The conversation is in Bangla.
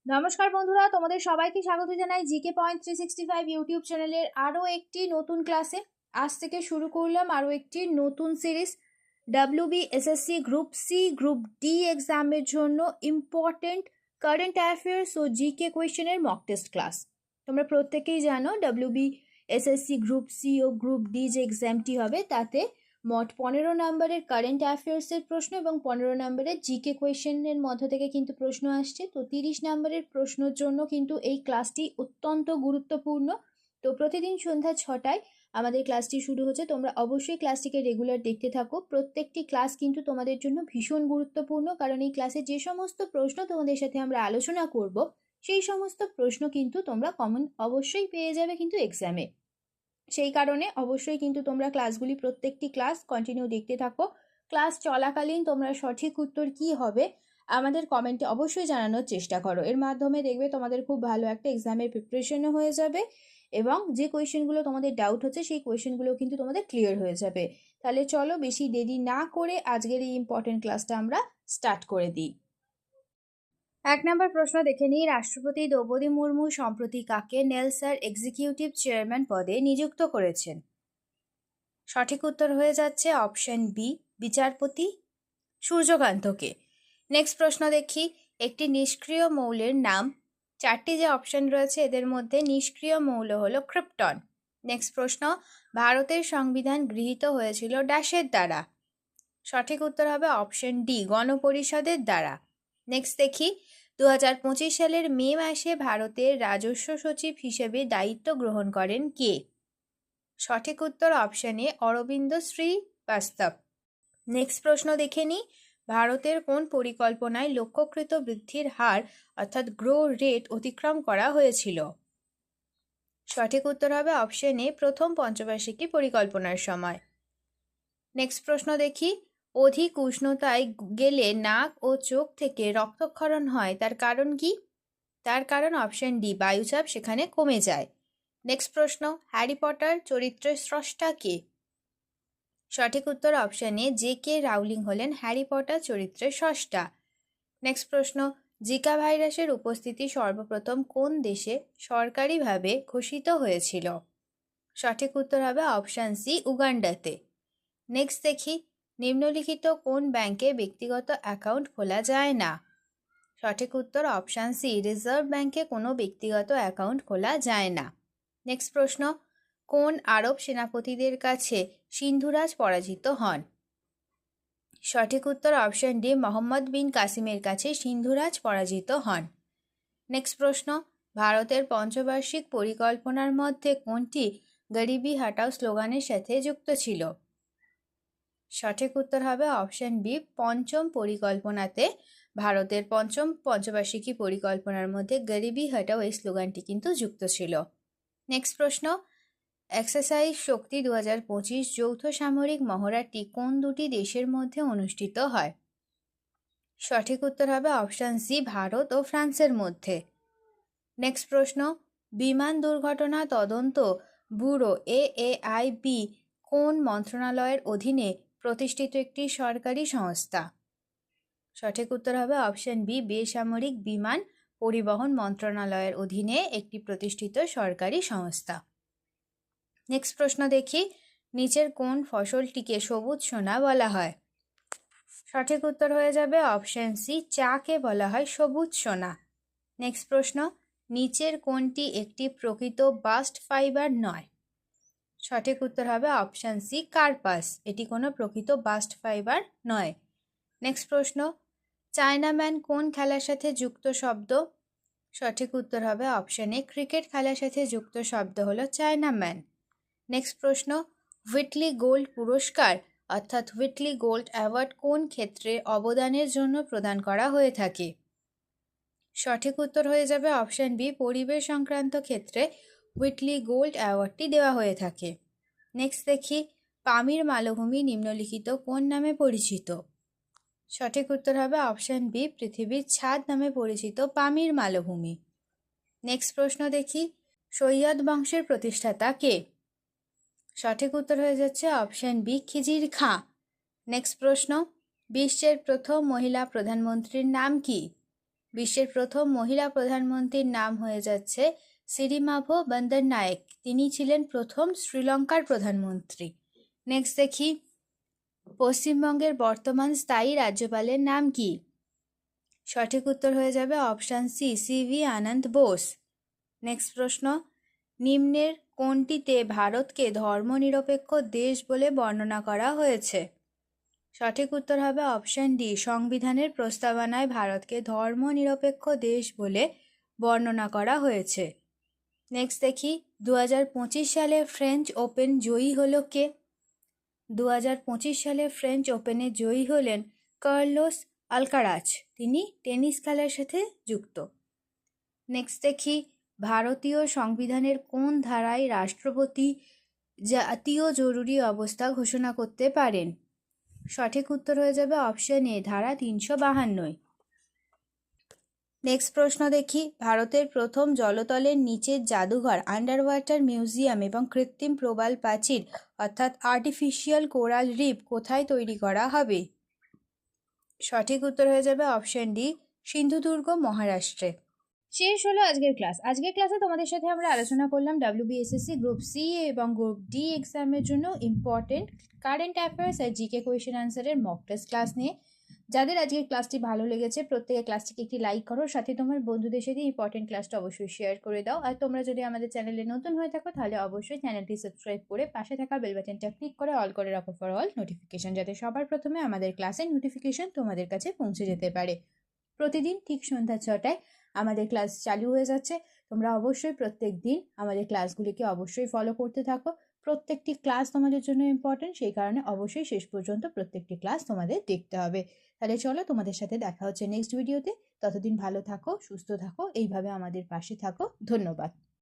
নমস্কার বন্ধুরা, তোমাদের সবাইকে স্বাগত জানাই জিকে পয়েন্ট 365 ইউটিউব চ্যানেলের আরও একটি নতুন ক্লাসে। আজ থেকে শুরু করলাম আরও একটি নতুন series. WBSSC group C group D এক্সামের জন্য ইম্পর্টেন্ট কারেন্ট অ্যাফেয়ার্স ও জিকে কোয়েশ্চেনের মক টেস্ট ক্লাস। তোমরা প্রত্যেকেই জানো WBSSC গ্রুপ সি ও গ্রুপ ডি যে এক্সামটি হবে তাতে মোট 15 নম্বরের কারেন্ট অ্যাফেয়ার্সের প্রশ্ন এবং 15 নম্বরের জিকে কোয়েশ্চেনের মধ্য থেকে কিন্তু প্রশ্ন আসছে। তো 30 নম্বরের প্রশ্নের জন্য কিন্তু এই ক্লাসটি অত্যন্ত গুরুত্বপূর্ণ। তো প্রতিদিন সন্ধ্যা 6টায় আমাদের ক্লাসটি শুরু হচ্ছে। তোমরা অবশ্যই ক্লাসটিকে রেগুলার দেখতে থাকো। প্রত্যেকটি ক্লাস কিন্তু তোমাদের জন্য ভীষণ গুরুত্বপূর্ণ, কারণ এই ক্লাসে যে সমস্ত প্রশ্ন তোমাদের সাথে আমরা আলোচনা করব সেই সমস্ত প্রশ্ন কিন্তু তোমরা কমন অবশ্যই পেয়ে যাবে কিন্তু এক্সামে। সেই কারণে অবশ্যই কিন্তু তোমরা ক্লাসগুলি প্রত্যেকটি ক্লাস কন্টিনিউ দেখতে থাকো। ক্লাস চলাকালীন তোমরা সঠিক উত্তর কি হবে আমাদের কমেন্টে অবশ্যই জানানোর চেষ্টা করো। এর মাধ্যমে দেখবে তোমাদের খুব ভালো একটা এক্সামের প্রিপারেশনও হয়ে যাবে এবং যে কোয়েশ্চেনগুলো তোমাদের ডাউট হচ্ছে সেই কোয়েশ্চেনগুলো কিন্তু তোমাদের ক্লিয়ার হয়ে যাবে। তাহলে চলো বেশি দেরি না করে আজকের এই ইম্পর্টেন্ট ক্লাসটা আমরা স্টার্ট করে দিই। 1 নম্বর প্রশ্ন দেখে নিই। রাষ্ট্রপতি দ্রৌপদী মুর্মু সম্প্রতি কাকে নেলসার এক্সিকিউটিভ চেয়ারম্যান পদে নিযুক্ত করেছেন? সঠিক উত্তর হয়ে যাচ্ছে অপশন বি, বিচারপতি সূর্যকান্তকে। নেক্সট প্রশ্ন দেখি। একটি নিষ্ক্রিয় মৌলের নাম। 4টি যে অপশন রয়েছে এদের মধ্যে নিষ্ক্রিয় মৌল হলো ক্রিপ্টন। নেক্সট প্রশ্ন, ভারতের সংবিধান গৃহীত হয়েছিল ড্যাশের দ্বারা? সঠিক উত্তর হবে অপশন ডি, গণপরিষদের দ্বারা। নেক্সট দেখি, 2025 সালের মে মাসে ভারতের রাজস্ব সচিব হিসেবে দায়িত্ব গ্রহণ করেন কে? সঠিক উত্তর option A, Arvind Srivastava. Next প্রশ্ন দেখে নিই। ভারতের কোন পরিকল্পনায় লক্ষ্যকৃত বৃদ্ধির হার অর্থাৎ গ্রো রেট অতিক্রম করা হয়েছিল? সঠিক উত্তর হবে অপশন এ, প্রথম পঞ্চবার্ষিকী পরিকল্পনার সময়। নেক্সট প্রশ্ন দেখি। অধিক উষ্ণতায় গেলে নাক ও চোখ থেকে রক্তক্ষরণ হয়, তার কারণ কি? তার কারণ অপশন ডি, বায়ুচাপ সেখানে কমে যায়। নেক্সট প্রশ্ন, হ্যারি পটার চরিত্রের স্রষ্টা কে? সঠিক উত্তর অপশন এ, জে.কে. রাউলিং হলেন হ্যারি পটার চরিত্রের স্রষ্টা। নেক্সট প্রশ্ন, জিকা ভাইরাসের উপস্থিতি সর্বপ্রথম কোন দেশে সরকারিভাবে ঘোষিত হয়েছিল? সঠিক উত্তর হবে অপশন সি, উগান্ডাতে। নেক্সট দেখি, নিম্নলিখিত কোন ব্যাংকে ব্যক্তিগত অ্যাকাউন্ট খোলা যায় না? সঠিক উত্তর অপশন সি, রিজার্ভ ব্যাংকে কোনো ব্যক্তিগত অ্যাকাউন্ট খোলা যায় না। নেক্সট প্রশ্ন, কোন আরব সেনাপতিদের কাছে সিন্ধুরাজ পরাজিত হন? সঠিক উত্তর অপশন ডি, মোহাম্মদ বিন কাসিমের কাছে সিন্ধুরাজ পরাজিত হন। নেক্সট প্রশ্ন, ভারতের পঞ্চবার্ষিক পরিকল্পনার মধ্যে কোনটি গরিবি হাটাও স্লোগানের সাথে যুক্ত ছিল? সঠিক উত্তর হবে অপশন বি, পঞ্চম পরিকল্পনাতে ভারতের পঞ্চম পঞ্চবার্ষিকী পরিকল্পনার মধ্যে গরিবি হাটাও এই স্লোগানটি কিন্তু যুক্ত ছিল। নেক্সট প্রশ্ন, এক্সারসাইজ শক্তি 2025 যৌথ সামরিক মহড়াটি কোন দুটি দেশের মধ্যে অনুষ্ঠিত হয়? সঠিক উত্তর হবে অপশন সি, ভারত ও ফ্রান্সের মধ্যে। নেক্সট প্রশ্ন, বিমান দুর্ঘটনা তদন্ত ব্যুরো AAIB কোন মন্ত্রণালয়ের অধীনে প্রতিষ্ঠিত একটি সরকারি সংস্থা? সঠিক উত্তর হবে অপশন বি, বেসামরিক বিমান পরিবহন মন্ত্রণালয়ের অধীনে একটি প্রতিষ্ঠিত সরকারি সংস্থা। নেক্সট প্রশ্ন দেখি, নিচের কোন ফসলটিকে সবুজ সোনা বলা হয়? সঠিক উত্তর হয়ে যাবে অপশন সি, চাকে বলা হয় সবুজ সোনা। নেক্সট প্রশ্ন, নিচের কোনটি একটি প্রকৃত বাস্ট ফাইবার নয়? সঠিক উত্তর হবে অপশন সি, কার্পাস। এটি কোনো প্রকৃত বাস্ট ফাইবার নয়। নেক্সট প্রশ্ন, চায়নাম্যান কোন খেলার সাথে যুক্ত শব্দ? সঠিক উত্তর হবে অপশন এ, ক্রিকেট খেলার সাথে যুক্ত শব্দ হলো চায়নাম্যান। নেক্সট প্রশ্ন, হুইটলি গোল্ড পুরস্কার অর্থাৎ হুইটলি গোল্ড অ্যাওয়ার্ড কোন ক্ষেত্রে অবদানের জন্য প্রদান করা হয়ে থাকে? সঠিক উত্তর হয়ে যাবে অপশন বি, পরিবেশ সংক্রান্ত ক্ষেত্রে হুইটলি গোল্ড অ্যাওয়ার্ডটি দেওয়া হয়ে থাকে। নেক্সট দেখি, পামির মালভূমি নিম্নলিখিত কোন নামে পরিচিত? সঠিক উত্তর হবে অপশন বি, পৃথিবীর ছাদ নামে পরিচিত পামির মালভূমি। নেক্সট প্রশ্ন দেখি, সৈয়দ বংশের প্রতিষ্ঠাতা কে? সঠিক উত্তর হয়ে যাচ্ছে অপশন বি, খিজির খাঁ। নেক্সট প্রশ্ন, বিশ্বের প্রথম মহিলা প্রধানমন্ত্রীর নাম কি? বিশ্বের প্রথম মহিলা প্রধানমন্ত্রীর নাম হয়ে যাচ্ছে সিরিমাভো বন্দরনায়েক। তিনি ছিলেন প্রথম শ্রীলঙ্কার প্রধানমন্ত্রী। নেক্সট দেখি, পশ্চিমবঙ্গের বর্তমান স্থায়ী রাজ্যপালের নাম কি? সঠিক উত্তর হয়ে যাবে অপশান সি, সিভি আনন্দ বোস। নেক্সট প্রশ্ন, নিম্নের কোনটিতে ভারতকে ধর্মনিরপেক্ষ দেশ বলে বর্ণনা করা হয়েছে? সঠিক উত্তর হবে অপশান ডি, সংবিধানের প্রস্তাবনায় ভারতকে ধর্মনিরপেক্ষ দেশ বলে বর্ণনা করা হয়েছে। নেক্সট দেখি, 2025 সালে ফ্রেঞ্চ ওপেন জয়ী হলো কে? 2025 সালে ফ্রেঞ্চ ওপেনে জয়ী হলেন কার্লোস আলকারাজ। তিনি টেনিস খেলার সাথে যুক্ত। নেক্সট দেখি, ভারতীয় সংবিধানের কোন ধারায় রাষ্ট্রপতি জাতীয় জরুরি অবস্থা ঘোষণা করতে পারেন? সঠিক উত্তর হয়ে যাবে অপশন এ, ধারা 352। নেক্সট প্রশ্ন দেখি, ভারতের প্রথম জলতলের নিচের জাদুঘর, আন্ডার ওয়াটার মিউজিয়াম এবং কৃত্রিম প্রবাল প্রাচীর অর্থাৎ আর্টিফিশিয়াল কোরাল রিফ কোথায় তৈরি করা হবে? সঠিক উত্তর হয়ে যাবে অপশন ডি, সিন্ধুদুর্গ, মহারাষ্ট্রে। শেষ হলো আজকের ক্লাস। আজকের ক্লাসে তোমাদের সাথে আমরা আলোচনা করলাম WBSSC গ্রুপ সি এবং গ্রুপ ডি এক্সামের জন্য ইম্পর্টেন্ট কারেন্ট অ্যাফেয়ার্স আর জিকে কোয়েশ্চেন আনসারের মক টেস্ট ক্লাস নিয়ে। যাদের আজকের ক্লাসটি ভালো লেগেছে প্রত্যেকে ক্লাসটিকে একটি লাইক করো, সাথে তোমার বন্ধুদের সাথে ইম্পর্টেন্ট ক্লাসটা অবশ্যই শেয়ার করে দাও। আর তোমরা যদি আমাদের চ্যানেলে নতুন হয়ে থাকো তাহলে অবশ্যই চ্যানেলটি সাবস্ক্রাইব করে পাশে থাকা বেল বাটনটা ক্লিক করে অল করে রাখো ফর অল নোটিফিকেশন, যাতে সবার প্রথমে আমাদের ক্লাসের নোটিফিকেশন তোমাদের কাছে পৌঁছে যেতে পারে। প্রতিদিন ঠিক সন্ধ্যা 6টায় আমাদের ক্লাস চালু হয়ে যাচ্ছে। তোমরা অবশ্যই প্রত্যেক দিন আমাদের ক্লাসগুলিকে অবশ্যই ফলো করতে থাকো। প্রত্যেকটি ক্লাস তোমাদের জন্য ইম্পর্টেন্ট, সেই কারণে অবশ্যই শেষ পর্যন্ত প্রত্যেকটি ক্লাস তোমাদের দেখতে হবে। তাহলে চলো, তোমাদের সাথে দেখা হচ্ছে নেক্সট ভিডিওতে। ততদিন ভালো থাকো, সুস্থ থাকো, এইভাবে আমাদের পাশে থাকো। ধন্যবাদ।